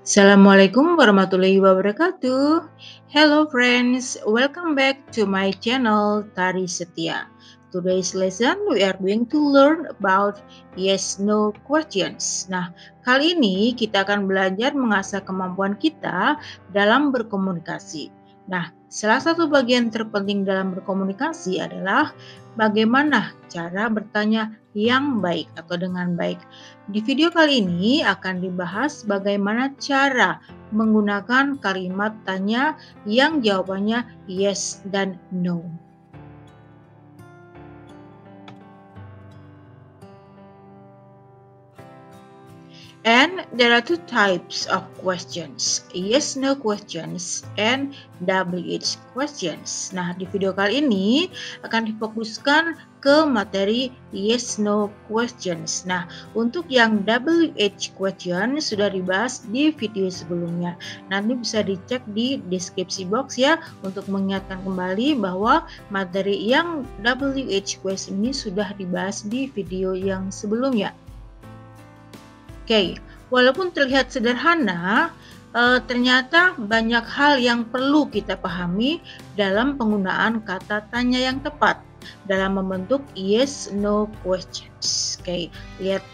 Assalamualaikum warahmatullahi wabarakatuh. Hello friends, welcome back to my channel Tari Setia. Today's lesson we are going to learn about yes no questions. Nah, kali ini kita akan belajar mengasah kemampuan kita dalam berkomunikasi. Nah, salah satu bagian terpenting dalam berkomunikasi adalah bagaimana cara bertanya yang baik atau dengan baik. Di video kali ini akan dibahas bagaimana cara menggunakan kalimat tanya yang jawabannya yes dan no. And there are two types of questions, yes/no questions and WH questions. Nah, di video kali ini akan difokuskan ke materi yes/no questions. Nah, untuk yang WH question sudah dibahas di video sebelumnya. Nanti bisa dicek di deskripsi box ya untuk mengingatkan kembali bahwa materi yang WH question ini sudah dibahas di video yang sebelumnya. Oke, walaupun terlihat sederhana, ternyata banyak hal yang perlu kita pahami dalam penggunaan kata tanya yang tepat dalam membentuk yes/no questions. Oke, lihat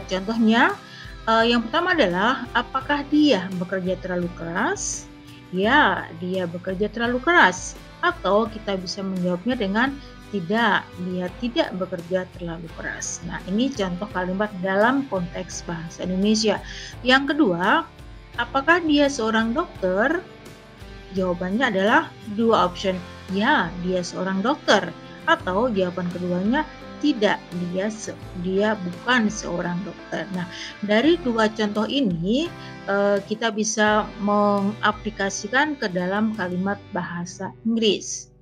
contohnya. Yang pertama adalah apakah dia bekerja terlalu keras? Ya, dia bekerja terlalu keras. Atau kita bisa menjawabnya dengan tidak, dia tidak bekerja terlalu keras. Nah, ini contoh kalimat dalam konteks bahasa Indonesia. Yang kedua, apakah dia seorang dokter? Jawabannya adalah dua option. Ya, dia seorang dokter. Atau jawaban keduanya tidak, dia bukan seorang dokter. Nah, dari dua contoh ini kita bisa mengaplikasikan ke dalam kalimat bahasa Inggris.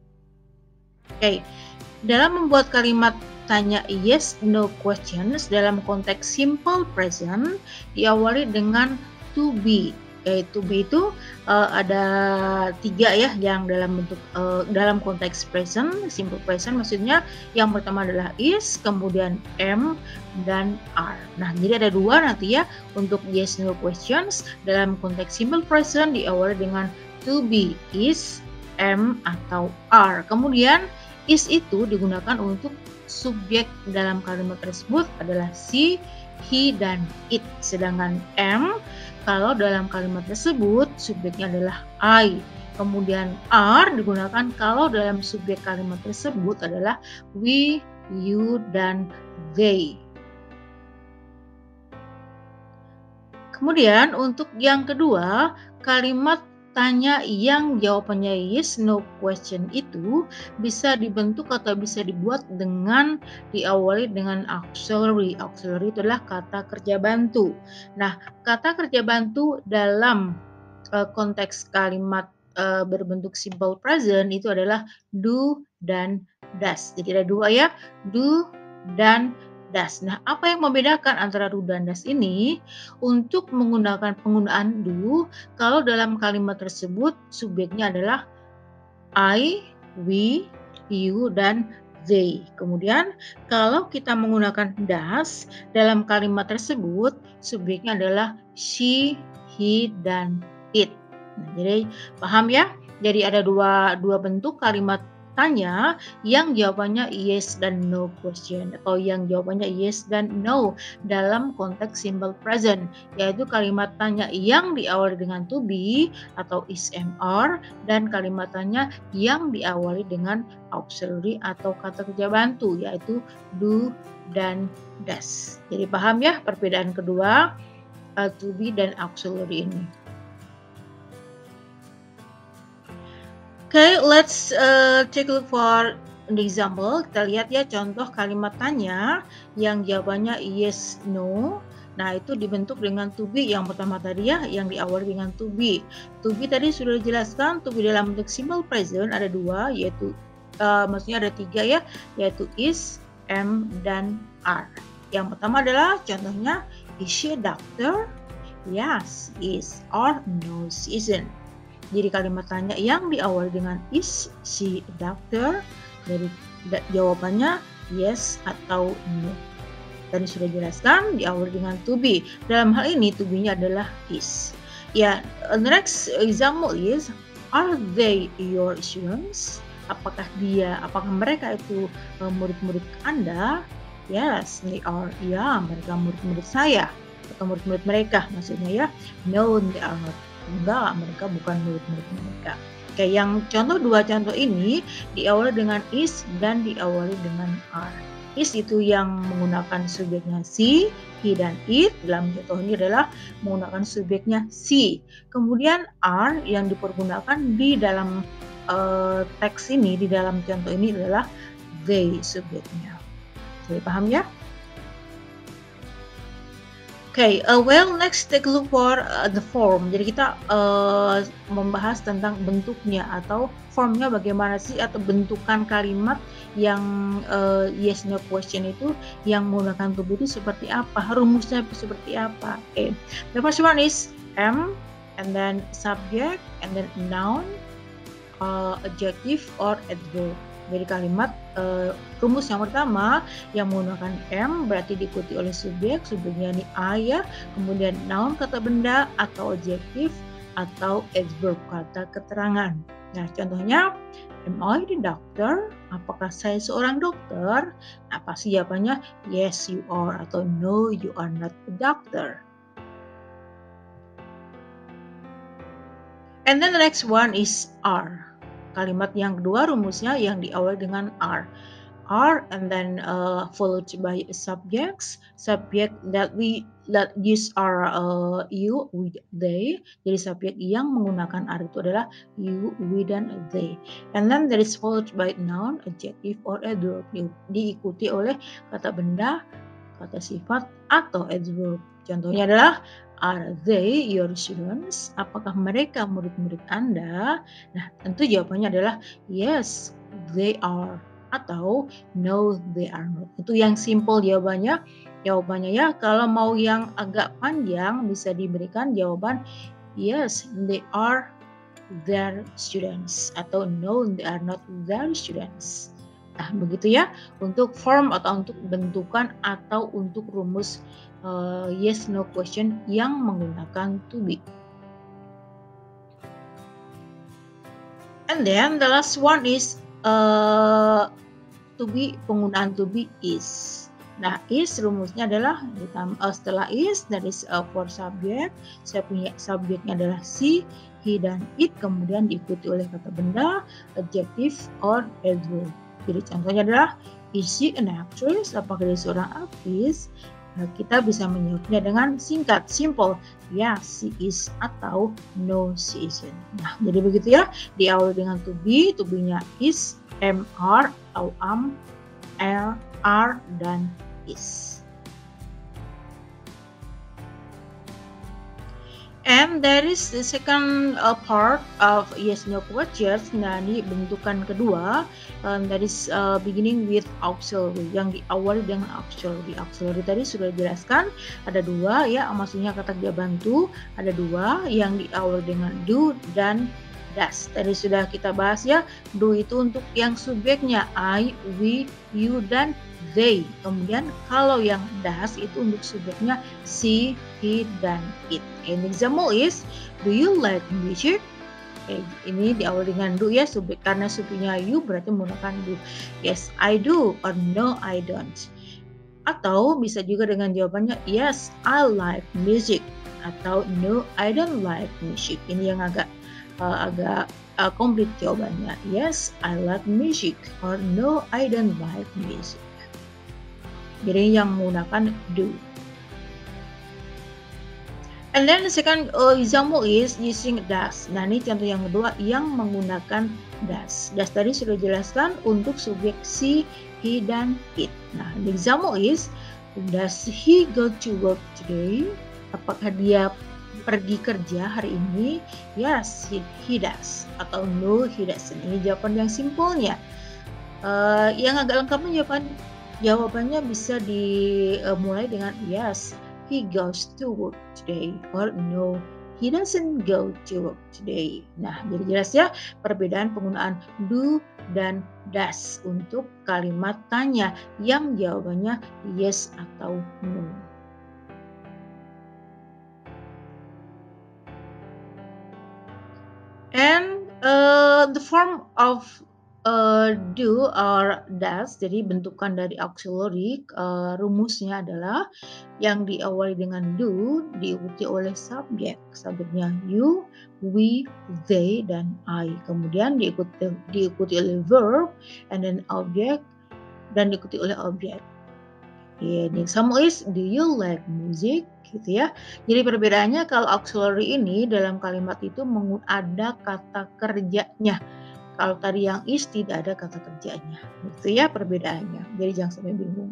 Oke, dalam membuat kalimat tanya yes/no questions dalam konteks simple present diawali dengan to be. To be itu ada tiga ya yang dalam bentuk dalam konteks present, simple present maksudnya yang pertama adalah is, kemudian am, dan are. Nah, jadi ada dua nanti ya untuk yes/no questions dalam konteks simple present diawali dengan to be, is, am, atau are. Kemudian is itu digunakan untuk subjek dalam kalimat tersebut adalah she, he, dan it. Sedangkan am kalau dalam kalimat tersebut subjeknya adalah I. Kemudian are digunakan kalau dalam subjek kalimat tersebut adalah we, you, dan they. Kemudian untuk yang kedua, kalimat tanya yang jawabannya yes no question itu bisa dibentuk atau bisa dibuat dengan diawali dengan auxiliary. Auxiliary itu adalah kata kerja bantu. Nah, kata kerja bantu dalam konteks kalimat berbentuk simple present itu adalah do dan does. Jadi ada dua ya, do dan does. Nah, apa yang membedakan antara do dan does ini? Untuk menggunakan penggunaan do, kalau dalam kalimat tersebut subjeknya adalah I, we, you, dan they. Kemudian kalau kita menggunakan does dalam kalimat tersebut subjeknya adalah she, he, dan it. Nah, jadi paham ya? Jadi ada dua bentuk kalimat tanya yang jawabannya yes dan no question atau yang jawabannya yes dan no dalam konteks simple present, yaitu kalimat tanya yang diawali dengan to be atau is, am, are, dan kalimat tanya yang diawali dengan auxiliary atau kata kerja bantu yaitu do dan does. Jadi paham ya perbedaan kedua to be dan auxiliary ini. Okay, let's take a look for an example. Kita lihat ya contoh kalimat tanya yang jawabannya yes, no. Nah, itu dibentuk dengan to be yang pertama tadi ya, yang diawali dengan to be. To be tadi sudah dijelaskan, to be dalam bentuk simple present ada dua, yaitu maksudnya ada tiga ya, yaitu is, am, dan are. Yang pertama adalah contohnya, is she a doctor? Yes, is, or no, she isn't. Jadi kalimat tanya yang diawali dengan is she a doctor? Jadi jawabannya yes atau no. Tadi sudah jelaskan diawali dengan to be. Dalam hal ini to be-nya adalah is. Ya, the next example is, are they your students? Apakah mereka itu murid-murid Anda? Yes, they are. Ya, mereka murid-murid saya atau murid-murid mereka maksudnya ya. No, they are not. Enggak, mereka bukan murid-murid mereka. Oke, yang dua contoh ini diawali dengan is dan diawali dengan are. Is itu yang menggunakan subjeknya she, he, dan it. Dalam contoh ini adalah menggunakan subjeknya she. Kemudian are yang dipergunakan di dalam teks ini, di dalam contoh ini adalah they subjeknya. Jadi paham ya? Okay, well, next take a look for the form. Jadi kita membahas tentang bentuknya atau formnya bagaimana sih, atau bentukan kalimat yang yes no question itu yang menggunakan to be itu seperti apa, rumusnya seperti apa. Okay, the first one is am, and then subject, and then noun, adjective or adverb. Jadi kalimat rumus yang pertama yang menggunakan am berarti diikuti oleh subjeknya ini I ya, kemudian noun kata benda atau adjektif atau adverb kata keterangan. Nah contohnya, am I the doctor? Apakah saya seorang dokter? Nah pasti jawabannya yes you are atau no you are not a doctor. And then the next one is are. Kalimat yang kedua rumusnya yang diawali dengan are, and then followed by subject that use are you, we, they. Jadi subjek yang menggunakan are itu adalah you, we, dan they. And then there is followed by noun, adjective or adverb, diikuti oleh kata benda, kata sifat atau adverb. Contohnya adalah are they your students? Apakah mereka murid-murid Anda? Nah, tentu jawabannya adalah yes, they are, atau no, they are not. Itu yang simple jawabannya. Jawabannya ya, kalau mau yang agak panjang bisa diberikan jawaban yes, they are their students, atau no, they are not their students. Nah, begitu ya untuk form atau untuk bentukan atau untuk rumus yes no question yang menggunakan to be. And then the last one is to be, penggunaan to be is. Nah, is rumusnya adalah setelah is that is for subject. Saya punya subjeknya adalah she, he, dan it, kemudian diikuti oleh kata benda, adjective or adverb. Jadi contohnya adalah is she an actress? Apakah dia seorang aktris? Nah, kita bisa menjawabnya dengan singkat, simple. Yes, she is, atau no, she isn't. Nah, jadi begitu ya. Diawali dengan to be-nya is, am, are, atau am, are, dan is. And there is the second part of yes no questions. Nah, ini bentukan kedua, that is beginning with auxiliary, yang diawali dengan auxiliary. Auxiliary tadi sudah dijelaskan, ada dua ya, maksudnya kata kerja bantu, ada dua yang diawali dengan do dan does. Tadi sudah kita bahas ya, do itu untuk yang subjeknya I, we, you, dan they. Kemudian kalau yang does itu untuk subjeknya she, he, dan it. An example is, do you like music? Ini diawali dengan do ya, subjek, karena subjeknya you berarti menggunakan do. Yes, I do, or no, I don't. Atau bisa juga dengan jawabannya yes, I like music, atau no, I don't like music. Ini yang agak komplit jawabannya. Yes, I like music, or no, I don't like music. Jadi yang menggunakan do. And then the second example is using does. Nah, ini contoh yang kedua yang menggunakan does. Does tadi sudah jelaskan untuk subjek she, he, dan it. Nah, the example is, does he go to work today? Apakah dia pergi kerja hari ini? Yes, he does. Atau no, he doesn't. Ini jawaban yang simpelnya. Yang agak lengkapnya jawabannya bisa dimulai dengan yes, he goes to work today, or no, he doesn't go to work today. Nah, jadi jelas ya perbedaan penggunaan do dan does untuk kalimat tanya yang jawabannya yes atau no. And the form of do or does, jadi bentukan dari auxiliary, rumusnya adalah yang diawali dengan do diikuti oleh subjek. Subjeknya you, we, they, dan I. Kemudian diikuti oleh verb, and then object, dan diikuti oleh objek. The example is, do you like music? Gitu ya. Jadi perbedaannya kalau auxiliary ini dalam kalimat itu ada kata kerjanya. Kalau tadi yang is tidak ada kata kerjanya. Gitu ya perbedaannya. Jadi jangan sampai bingung.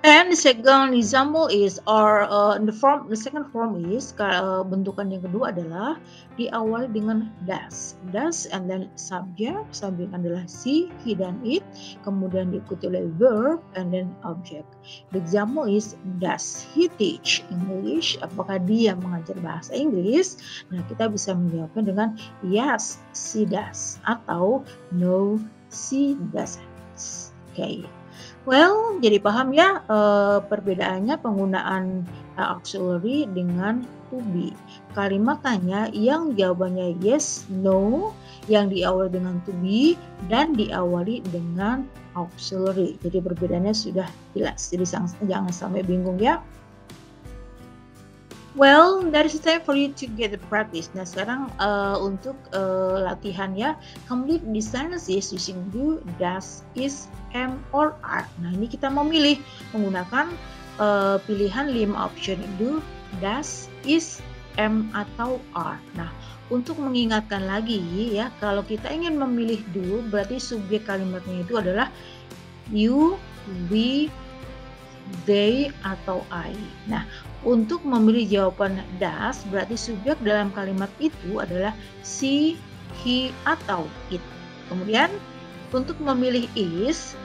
And the second example is, the second form is, bentukan yang kedua adalah diawali dengan does. Does and then subject. Subjek adalah she, he, dan it. Kemudian diikuti oleh verb and then object. The example is, does he teach English? Apakah dia mengajar bahasa Inggris? Nah, kita bisa menjawabnya dengan yes, she does. Atau no, she doesn't. Okay. Well, jadi paham ya perbedaannya penggunaan auxiliary dengan to be. Kalimat tanya yang jawabannya yes, no, yang diawali dengan to be dan diawali dengan auxiliary. Jadi perbedaannya sudah jelas. Jadi jangan sampai bingung ya. Well, that is the time for you to get the practice. Nah, sekarang untuk latihan ya. Complete the sentences using do, does, is, am, or are. Nah, ini kita memilih menggunakan pilihan 5 option do, does, is, am, atau are. Nah, untuk mengingatkan lagi ya, kalau kita ingin memilih do, berarti subjek kalimatnya itu adalah you, we, they, atau I. Nah, untuk memilih jawaban does, berarti subjek dalam kalimat itu adalah she, he, atau it. Kemudian, untuk memilih is,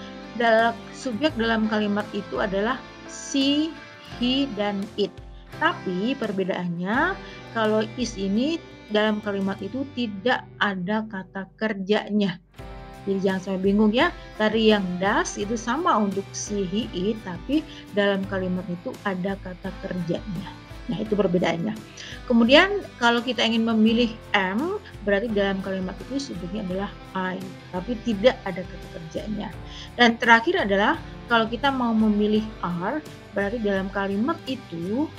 subjek dalam kalimat itu adalah she, he, dan it. Tapi perbedaannya, kalau is ini dalam kalimat itu tidak ada kata kerjanya. Jadi jangan sampai bingung ya. Tadi yang does itu sama untuk si, he, it, tapi dalam kalimat itu ada kata kerjanya. Nah, itu perbedaannya. Kemudian kalau kita ingin memilih am, berarti dalam kalimat itu subjeknya adalah I, tapi tidak ada kata kerjanya. Dan terakhir adalah kalau kita mau memilih are, berarti dalam kalimat itu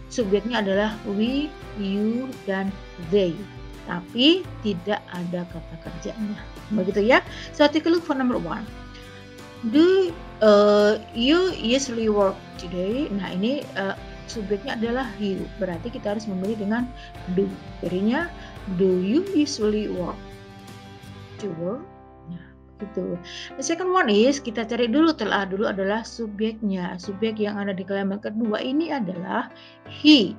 subjeknya adalah we, you, dan they, tapi tidak ada kata kerjanya. Begitu ya. So take a look for number 1. Do you usually work today? Nah, ini subjeknya adalah you. Berarti kita harus memilih dengan do. Jadinya do you usually work to work? Nah, gitu. The second one is, kita cari dulu, telah dulu adalah subjeknya. Subjek yang ada di kalimat kedua ini adalah he.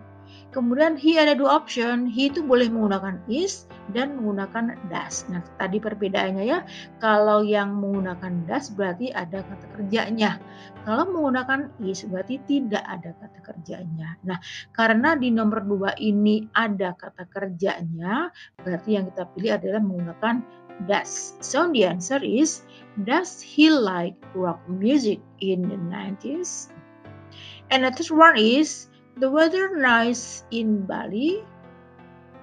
Kemudian he ada 2 option, he itu boleh menggunakan is dan menggunakan does. Nah, tadi perbedaannya ya, kalau yang menggunakan does berarti ada kata kerjanya. Kalau menggunakan is berarti tidak ada kata kerjanya. Nah, karena di nomor 2 ini ada kata kerjanya, berarti yang kita pilih adalah menggunakan does. So the answer is, does he like rock music in the 90s? And the third one is, the weather nice in Bali.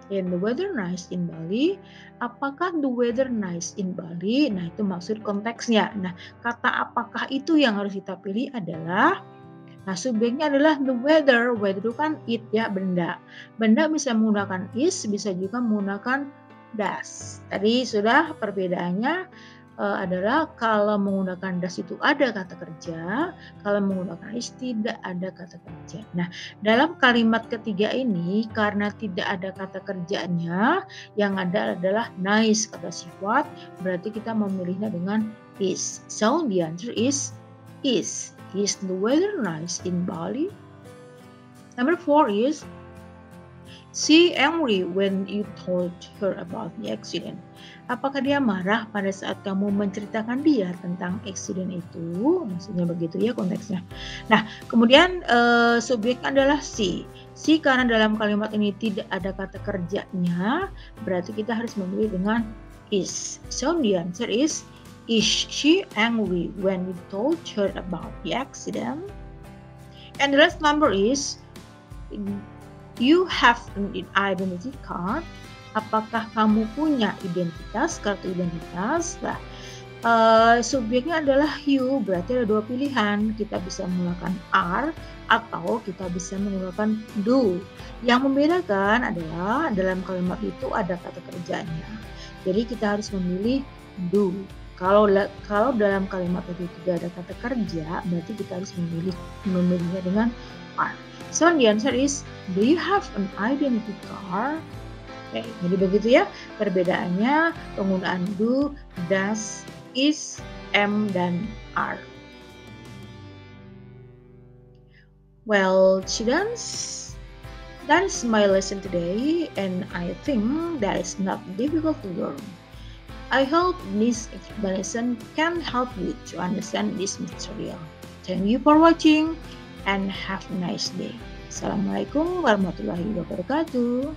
And the weather nice in Bali. Apakah the weather nice in Bali? Nah, itu maksud konteksnya. Nah, kata apakah itu yang harus kita pilih adalah, nah subjeknya adalah the weather. Weather itu kan it ya, benda. Benda bisa menggunakan is, bisa juga menggunakan does. Tadi sudah perbedaannya adalah kalau menggunakan does itu ada kata kerja, kalau menggunakan is tidak ada kata kerja. Nah, dalam kalimat ketiga ini karena tidak ada kata kerjanya, yang ada adalah nice, kata sifat, berarti kita memilihnya dengan is. So the answer is is. Is the weather nice in Bali? Number 4 is, she angry when you told her about the accident. Apakah dia marah pada saat kamu menceritakan dia tentang accident itu? Maksudnya begitu ya konteksnya. Nah, kemudian subjeknya adalah she. See, karena dalam kalimat ini tidak ada kata kerjanya, berarti kita harus memilih dengan is. So the answer is she angry when we told her about the accident? And the last number is, you have an identity card. Apakah kamu punya kartu identitas? Nah, subjeknya adalah you, berarti ada dua pilihan. Kita bisa menggunakan are atau kita bisa menggunakan do. Yang membedakan adalah dalam kalimat itu ada kata kerjanya. Jadi kita harus memilih do. Kalau dalam kalimat itu tidak ada kata kerja, berarti kita harus memilihnya dengan are. So the answer is, do you have an identity card? Oke, jadi begitu ya perbedaannya penggunaan do, does, is, am, dan are. Well, students, that is my lesson today, and I think that is not difficult to learn. I hope this explanation can help you to understand this material. Thank you for watching and have a nice day. Assalamualaikum warahmatullahi wabarakatuh.